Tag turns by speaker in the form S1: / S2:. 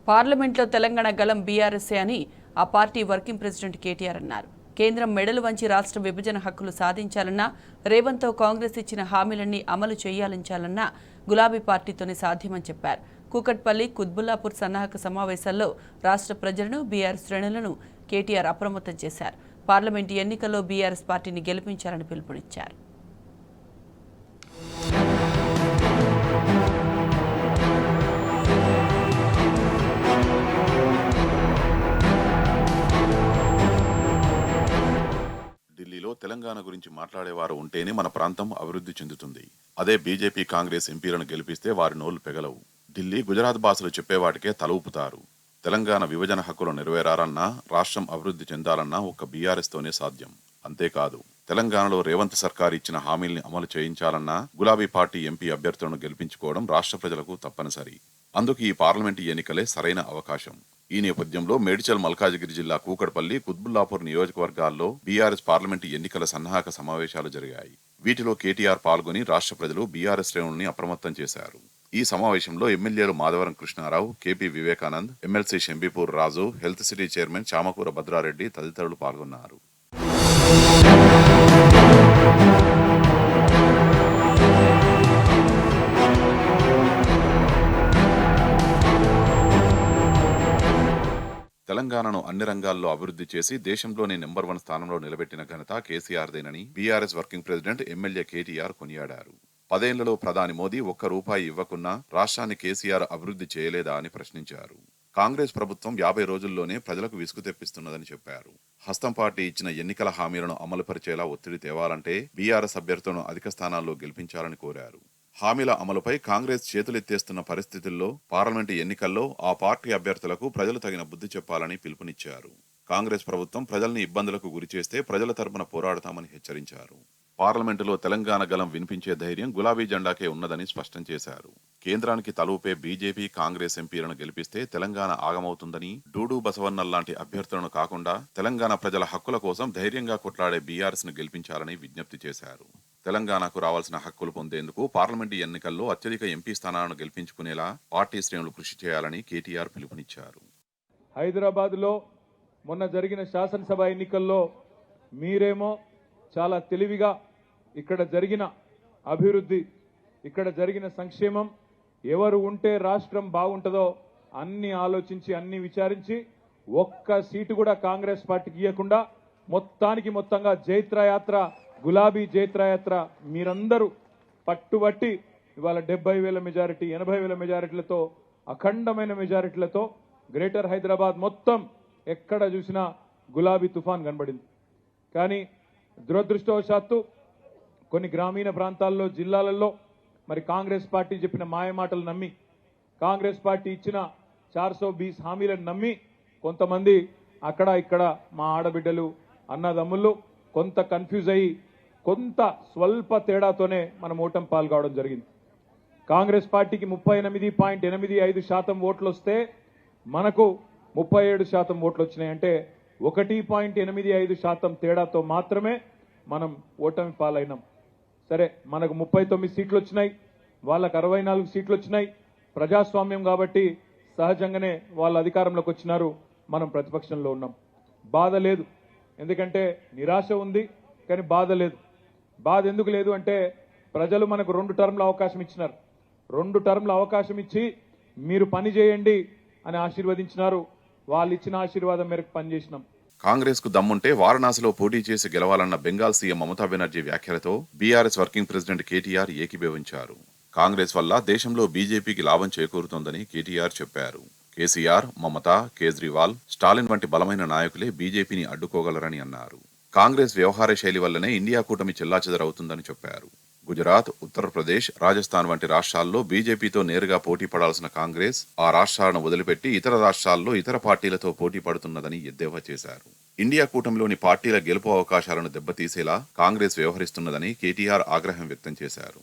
S1: పార్లమెంట్లో తెలంగాణ గలం బీఆర్ఎస్ఏ అని ఆ పార్టీ వర్కింగ్ ప్రెసిడెంట్ కేటీఆర్ అన్నారు. కేంద్రం మెడలు వంచి రాష్ట్ర విభజన హక్కులు సాధించాలన్నా, రేవంత్తో కాంగ్రెస్ ఇచ్చిన హామీలన్నీ అమలు చేయాలించాలన్నా గులాబీ పార్టీతోనే సాధ్యమని చెప్పారు. కూకట్పల్లి, కుత్బుల్లాపూర్ సన్నాహక సమావేశాల్లో రాష్ట్ర ప్రజలను, బీఆర్ఎస్ శ్రేణులను కేటీఆర్ అప్రమత్తం చేశారు. పార్లమెంటు ఎన్నికల్లో బీఆర్ఎస్ పార్టీని గెలిపించాలని పిలుపునిచ్చారు.
S2: ఢిల్లీలో తెలంగాణ గురించి మాట్లాడేవారు ఉంటేనే మన ప్రాంతం అభివృద్ధి చెందుతుంది. అదే బీజేపీ, కాంగ్రెస్ ఎంపీలను గెలిపిస్తే వారి నోళ్లు పెగలవు. ఢిల్లీ, గుజరాత్ భాషలు చెప్పేవాటికే తలూపుతారు. తెలంగాణ విభజన హక్కులు నెరవేరాలన్నా, రాష్ట్రం అభివృద్ధి చెందాలన్నా ఒక్క బీఆర్ఎస్ తోనే సాధ్యం. అంతేకాదు, తెలంగాణలో రేవంత్ సర్కార్ ఇచ్చిన హామీల్ని అమలు చేయించాలన్నా గులాబీ పార్టీ ఎంపీ అభ్యర్థులను గెలిపించుకోవడం రాష్ట్ర ప్రజలకు తప్పనిసరి. అందుకు ఈ పార్లమెంటు ఎన్నికలే సరైన అవకాశం. ఈ నేపథ్యంలో మేడ్చల్, మల్కాజిగిరి జిల్లా కూకట్పల్లి, కుత్బుల్లాపూర్ నియోజకవర్గాల్లో బీఆర్ఎస్ పార్లమెంటు ఎన్నికల సన్నాహక సమావేశాలు జరిగాయి. వీటిలో కేటీఆర్ పాల్గొని రాష్ట్ర ప్రజలు బీఆర్ఎస్ శ్రేణుల్ని అప్రమత్తం చేశారు. ఈ సమావేశంలో ఎమ్మెల్యేలు Madhavaram Krishna Rao, KP Vivekanand, MLC Shambipur Raju, health city chairman Chamakura Bhadra Reddy తదితరులు పాల్గొన్నారు. తెలంగాణను అన్ని రంగాల్లో అభివృద్ధి చేసి దేశంలోనే నెంబర్ 1 స్థానంలో నిలబెట్టిన ఘనత కేసీఆర్దేనని BRS working president MLA KTR కొనియాడారు. 10 ఏళ్లలో ప్రధాని మోదీ ఒక్క రూపాయి ఇవ్వకున్నా రాష్ట్రాన్ని కేసీఆర్ అభివృద్ధి చేయలేదా అని ప్రశ్నించారు. కాంగ్రెస్ ప్రభుత్వం 50 రోజుల్లోనే ప్రజలకు విసుగు తెప్పిస్తున్నదని చెప్పారు. హస్తం పార్టీ ఇచ్చిన ఎన్నికల హామీలను అమలుపరిచేలా ఒత్తిడి తేవాలంటే బీఆర్ఎస్ అభ్యర్థులను అధిక స్థానాల్లో గెలిపించాలని కోరారు. హామీల అమలుపై కాంగ్రెస్ చేతులెత్తేస్తున్న పరిస్థితుల్లో పార్లమెంటు ఎన్నికల్లో ఆ పార్టీ అభ్యర్థులకు ప్రజలు తగిన బుద్ధి చెప్పాలని పిలుపునిచ్చారు. కాంగ్రెస్ ప్రభుత్వం ప్రజల్ని ఇబ్బందులకు గురిచేస్తే ప్రజల తరపున పోరాడతామని హెచ్చరించారు. పార్లమెంటులో తెలంగాణ గలం వినిపించే ధైర్యం గులాబీ జెండాకే ఉన్నదని స్పష్టం చేశారు. కేంద్రానికి తలూపే బీజేపీ, కాంగ్రెస్ ఎంపీలను గెలిపిస్తే తెలంగాణ ఆగమవుతుందని, డూడు బసవన్నల్లాంటి అభ్యర్థులను కాకుండా తెలంగాణ ప్రజల హక్కుల కోసం ధైర్యంగా కొట్లాడే బీఆర్ఎస్ ను గెలిపించాలని విజ్ఞప్తి చేశారు. తెలంగాణకు రావాల్సిన హక్కులు పొందేందుకు పార్లమెంటు ఎన్నికల్లో అత్యధిక ఎంపీ స్థానాలను గెలిపించుకునేలా పార్టీ శ్రేణులు కృషి చేయాలని కేటీఆర్ పిలుపునిచ్చారు.
S3: హైదరాబాద్లో మొన్న జరిగిన శాసనసభ ఎన్నికల్లో మీరేమో చాలా తెలివిగా ఇక్కడ జరిగిన అభివృద్ధి, ఇక్కడ జరిగిన సంక్షేమం, ఎవరు ఉంటే రాష్ట్రం బాగుంటుందో అన్ని ఆలోచించి అన్ని విచారించి ఒక్క సీటు కూడా కాంగ్రెస్ పార్టీకి ఇవ్వకుండా మొత్తంగా జైత్రయాత్ర, గులాబీ జైత్రయాత్ర మీరందరూ పట్టుబట్టి ఇవాళ 70,000 మెజారిటీ, 80,000 మెజారిటీలతో, అఖండమైన మెజారిటీలతో గ్రేటర్ హైదరాబాద్ మొత్తం ఎక్కడ చూసినా గులాబీ తుఫాన్ కనబడింది. కానీ దురదృష్టవశాత్తు కొన్ని గ్రామీణ ప్రాంతాల్లో, జిల్లాలలో మరి కాంగ్రెస్ పార్టీ చెప్పిన మాయమాటలు నమ్మి, కాంగ్రెస్ పార్టీ ఇచ్చిన 420 హామీలను నమ్మి కొంతమంది అక్కడ ఇక్కడ మా ఆడబిడ్డలు, అన్నదమ్ముళ్ళు కొంత కన్ఫ్యూజ్ అయ్యి కొంత స్వల్ప తేడాతోనే మనం ఓటమి పాల్గొనడం జరిగింది. కాంగ్రెస్ పార్టీకి 38.85% ఓట్లు వస్తే మనకు 37% ఓట్లు వచ్చినాయి. అంటే 1.85% తేడాతో మాత్రమే మనం ఓటమి పాలైనాం. సరే, మనకు 39 సీట్లు వచ్చినాయి, వాళ్ళకు 64 సీట్లు వచ్చినాయి. ప్రజాస్వామ్యం కాబట్టి సహజంగానే వాళ్ళ అధికారంలోకి వచ్చినారు, మనం ప్రతిపక్షంలో ఉన్నాం. బాధ లేదు, ఎందుకంటే నిరాశ ఉంది, కానీ బాధ లేదు. బాధ ఎందుకు లేదు అంటే ప్రజలు మనకు 2 టర్మ్ల అవకాశం ఇచ్చినారు. 2 టర్మ్ల అవకాశం ఇచ్చి మీరు పని చేయండి అని ఆశీర్వదించినారు. వాళ్ళు ఇచ్చిన ఆశీర్వాదం మేరకు పనిచేసినాం.
S2: కాంగ్రెస్ కు దమ్ముంటే వారణాసిలో పోటీ చేసి గెలవాలన్న బెంగాల్ సీఎం మమతా బెనర్జీ వ్యాఖ్యలతో బీఆర్ఎస్ వర్కింగ్ ప్రెసిడెంట్ కేటీఆర్ ఏకీభవించారు. కాంగ్రెస్ వల్ల దేశంలో బీజేపీకి లాభం చేకూరుతోందని కేటీఆర్ చెప్పారు. కేసీఆర్, మమతా, కేజ్రీవాల్, స్టాలిన్ వంటి బలమైన నాయకులే బీజేపీని అడ్డుకోగలరని అన్నారు. కాంగ్రెస్ వ్యవహార శైలి వల్లనే ఇండియా కూటమి చెల్లాచెదరవుతుందని చెప్పారు. గుజరాత్, ఉత్తరప్రదేశ్, రాజస్థాన్ వంటి రాష్ట్రాల్లో బీజేపీతో నేరుగా పోటీ పడాల్సిన కాంగ్రెస్ ఆ రాష్ట్రాలను వదిలిపెట్టి ఇతర రాష్ట్రాల్లో ఇతర పార్టీలతో పోటీ పడుతున్నదని ఎద్దేవా చేశారు. ఇండియా కూటమిలోని పార్టీల గెలుపు అవకాశాలను దెబ్బతీసేలా కాంగ్రెస్ వ్యవహరిస్తున్నదని కేటీఆర్ ఆగ్రహం వ్యక్తం చేశారు.